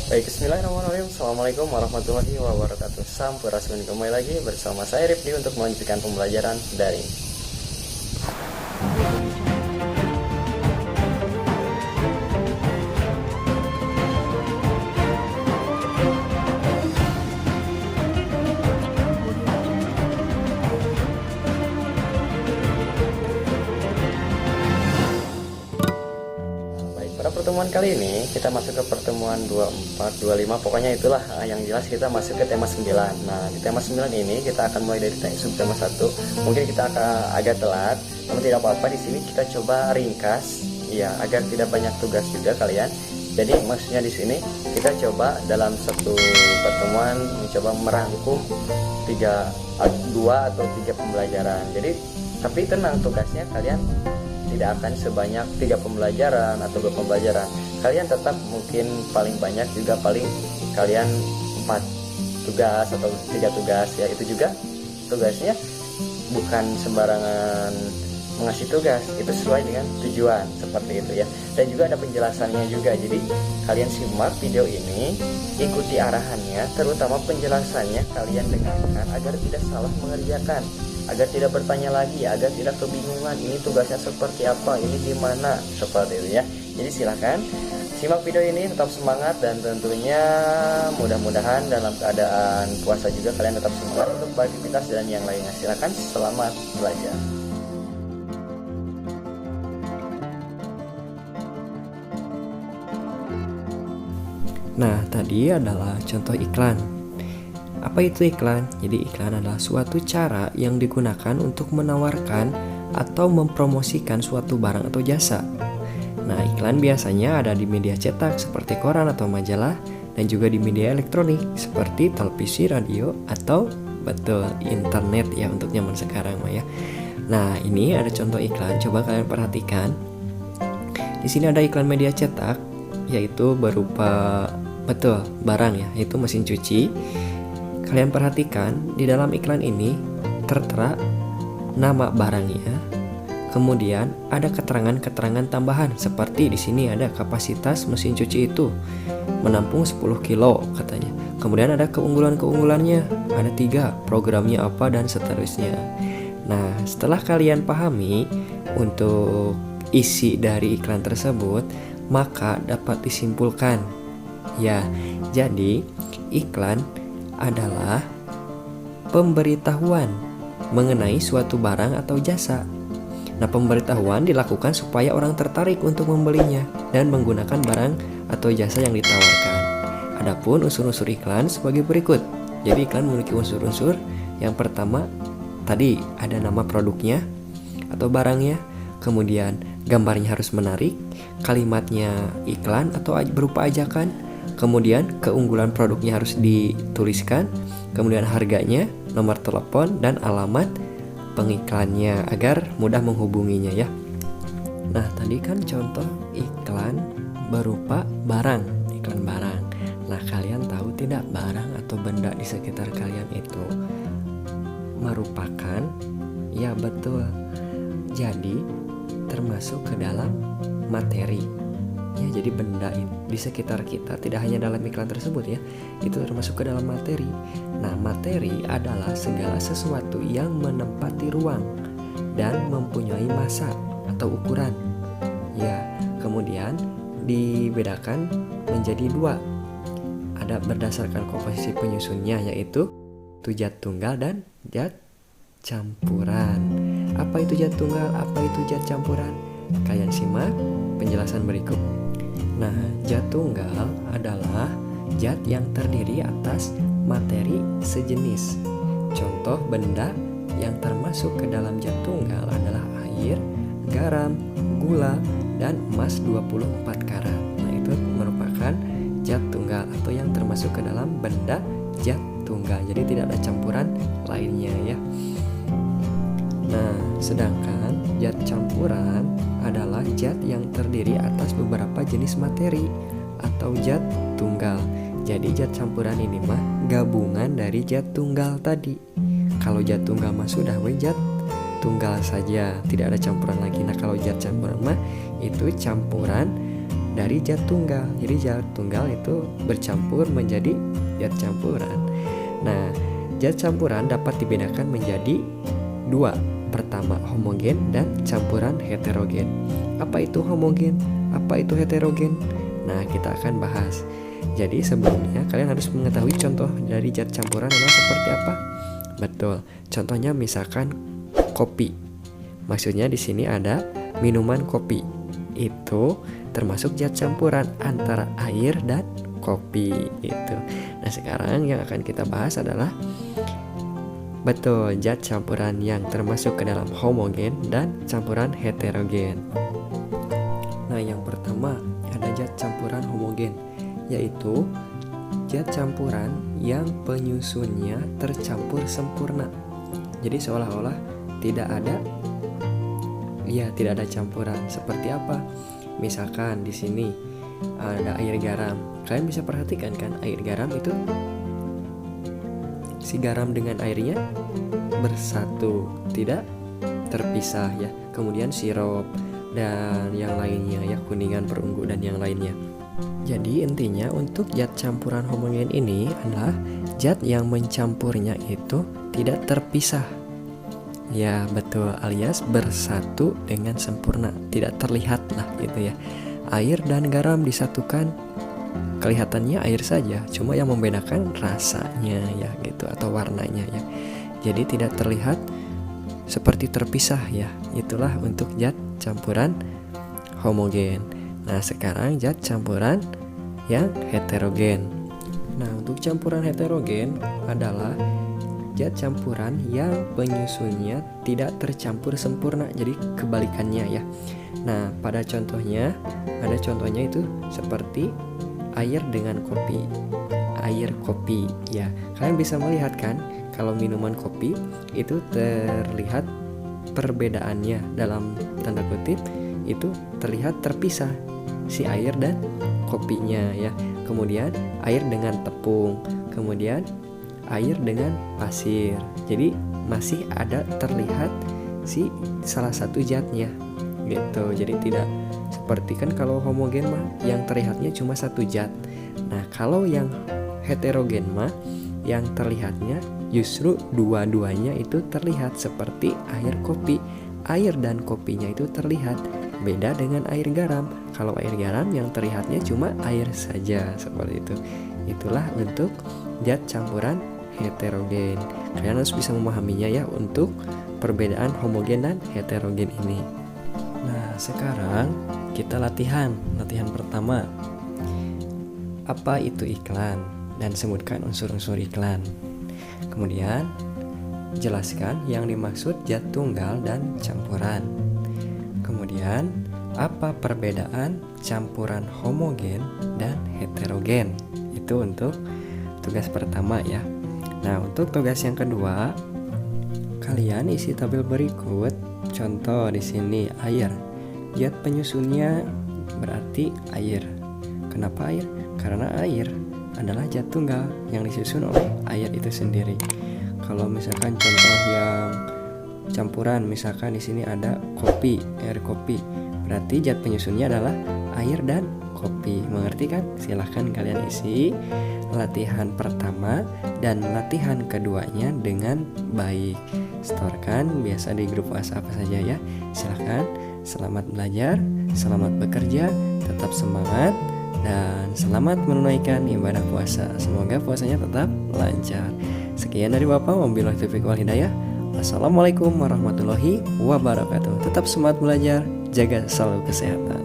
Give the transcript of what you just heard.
Baik, bismillahirrahmanirrahim. Assalamualaikum warahmatullahi wabarakatuh. Sampurasun, kembali lagi bersama saya Rifdi untuk melanjutkan pembelajaran daring. Pada pertemuan kali ini kita masuk ke pertemuan 24, 25, pokoknya itulah yang jelas kita masuk ke tema 9. Nah, di tema 9 ini kita akan mulai dari subtema 1. Mungkin kita akan agak telat, namun tidak apa-apa, di sini kita coba ringkas ya agar tidak banyak tugas juga kalian. Jadi maksudnya di sini kita coba dalam satu pertemuan mencoba merangkum 2 atau 3 pembelajaran. Jadi tapi tenang, tugasnya kalian tidak akan sebanyak 3 pembelajaran atau 2 pembelajaran. Kalian tetap mungkin paling banyak juga paling kalian 4 tugas atau 3 tugas ya. Itu juga tugasnya bukan sembarangan mengasih tugas, itu sesuai dengan tujuan seperti itu ya. Dan juga ada penjelasannya juga. Jadi kalian simak video ini, ikuti arahannya, terutama penjelasannya kalian dengarkan agar tidak salah mengerjakan, agar tidak bertanya lagi, agar tidak kebingungan ini tugasnya seperti apa, ini gimana, seperti itu ya. Jadi silahkan simak video ini, tetap semangat, dan tentunya mudah-mudahan dalam keadaan puasa juga kalian tetap semangat untuk beraktivitas dan yang lainnya. Silahkan, selamat belajar. Nah, tadi adalah contoh iklan. Apa itu iklan? Jadi iklan adalah suatu cara yang digunakan untuk menawarkan atau mempromosikan suatu barang atau jasa. Nah, iklan biasanya ada di media cetak seperti koran atau majalah, dan juga di media elektronik seperti televisi, radio, atau betul internet ya untuk zaman sekarang ya. Nah, ini ada contoh iklan, coba kalian perhatikan. Di sini ada iklan media cetak, yaitu berupa betul barang ya, yaitu mesin cuci. Kalian perhatikan di dalam iklan ini tertera nama barangnya, kemudian ada keterangan-keterangan tambahan seperti di sini ada kapasitas mesin cuci itu menampung 10 kilo katanya. Kemudian ada keunggulan-keunggulannya, ada 3, programnya apa, dan seterusnya. Nah, setelah kalian pahami untuk isi dari iklan tersebut, maka dapat disimpulkan ya, jadi iklan adalah pemberitahuan mengenai suatu barang atau jasa. Nah, pemberitahuan dilakukan supaya orang tertarik untuk membelinya dan menggunakan barang atau jasa yang ditawarkan. Adapun unsur-unsur iklan sebagai berikut. Jadi iklan memiliki unsur-unsur. Yang pertama, tadi ada nama produknya atau barangnya, kemudian gambarnya harus menarik, kalimatnya iklan atau berupa ajakan, kemudian keunggulan produknya harus dituliskan, kemudian harganya, nomor telepon, dan alamat pengiklannya agar mudah menghubunginya ya. Nah, tadi kan contoh iklan berupa barang, iklan barang. Nah, kalian tahu tidak barang atau benda di sekitar kalian itu merupakan, ya betul, jadi termasuk ke dalam materi ya. Jadi benda di sekitar kita tidak hanya dalam iklan tersebut ya, itu termasuk ke dalam materi. Nah, materi adalah segala sesuatu yang menempati ruang dan mempunyai massa atau ukuran ya. Kemudian dibedakan menjadi 2, ada berdasarkan komposisi penyusunnya, yaitu zat tunggal dan zat campuran. Apa itu zat tunggal, apa itu zat campuran? Kalian simak penjelasan berikut. Nah, zat tunggal adalah zat yang terdiri atas materi sejenis. Contoh benda yang termasuk ke dalam zat tunggal adalah air, garam, gula, dan emas 24 karat. Nah, itu merupakan zat tunggal atau yang termasuk ke dalam benda zat tunggal. Jadi tidak ada campuran lainnya ya. Nah, sedangkan zat campuran adalah zat yang terdiri atas beberapa jenis materi atau zat tunggal. Jadi zat campuran ini mah gabungan dari zat tunggal tadi. Kalau zat tunggal mah sudah zat tunggal saja, tidak ada campuran lagi. Nah, kalau zat campuran mah itu campuran dari zat tunggal. Jadi zat tunggal itu bercampur menjadi zat campuran. Nah, zat campuran dapat dibedakan menjadi dua. Pertama, homogen dan campuran heterogen. Apa itu homogen? Apa itu heterogen? Nah, kita akan bahas. Jadi sebelumnya kalian harus mengetahui contoh dari zat campuran adalah seperti apa. Betul. Contohnya misalkan kopi. Maksudnya di sini ada minuman kopi. Itu termasuk zat campuran antara air dan kopi itu. Nah, sekarang yang akan kita bahas adalah betul zat campuran yang termasuk ke dalam homogen dan campuran heterogen. Nah, yang pertama ada zat campuran homogen, yaitu zat campuran yang penyusunnya tercampur sempurna. Jadi seolah-olah tidak ada campuran. Seperti apa? Misalkan di sini ada air garam. Kalian bisa perhatikan kan, air garam itu si garam dengan airnya bersatu, tidak terpisah ya. Kemudian sirup dan yang lainnya ya, kuningan, perunggu dan yang lainnya. Jadi intinya untuk zat campuran homogen ini adalah zat yang mencampurnya itu tidak terpisah. Ya betul, alias bersatu dengan sempurna, tidak terlihat lah gitu ya. Air dan garam disatukan, kelihatannya air saja, cuma yang membedakan rasanya ya gitu, atau warnanya ya. Jadi tidak terlihat seperti terpisah ya. Itulah untuk zat campuran homogen. Nah, sekarang zat campuran yang heterogen. Nah, untuk campuran heterogen adalah zat campuran yang penyusunnya tidak tercampur sempurna. Jadi kebalikannya ya. Nah, pada contohnya, ada contohnya itu seperti air dengan kopi. Air kopi ya. Kalian bisa melihat kan, kalau minuman kopi itu terlihat perbedaannya, dalam tanda kutip itu terlihat terpisah si air dan kopinya ya. Kemudian air dengan tepung, kemudian air dengan pasir. Jadi masih ada terlihat si salah satu zatnya gitu. Jadi tidak seperti kan kalau homogen mah yang terlihatnya cuma satu zat. Nah, kalau yang heterogen mah yang terlihatnya justru dua-duanya itu terlihat, seperti air kopi. Air dan kopinya itu terlihat. Beda dengan air garam. Kalau air garam yang terlihatnya cuma air saja, seperti itu. Itulah untuk zat campuran heterogen. Kalian harus bisa memahaminya ya untuk perbedaan homogen dan heterogen ini. Nah, sekarang kita latihan pertama. Apa itu iklan? Dan sebutkan unsur-unsur iklan. Kemudian jelaskan yang dimaksud zat tunggal dan campuran. Kemudian apa perbedaan campuran homogen dan heterogen? Itu untuk tugas pertama ya. Nah, untuk tugas yang kedua, kalian isi tabel berikut. Contoh di sini air. Zat penyusunnya berarti air. Kenapa air? Karena air adalah zat tunggal yang disusun oleh air itu sendiri. Kalau misalkan contoh yang campuran, misalkan di sini ada kopi, air kopi, berarti zat penyusunnya adalah air dan kopi. Mengerti kan? Silahkan kalian isi latihan pertama dan latihan keduanya dengan baik. Setorkan biasa di grup WhatsApp saja ya. Silahkan. Selamat belajar, selamat bekerja, tetap semangat, dan selamat menunaikan ibadah puasa. Semoga puasanya tetap lancar. Sekian dari Bapak, wabillahi taufiq wal hidayah. Wassalamualaikum warahmatullahi wabarakatuh. Tetap semangat belajar, jaga selalu kesehatan.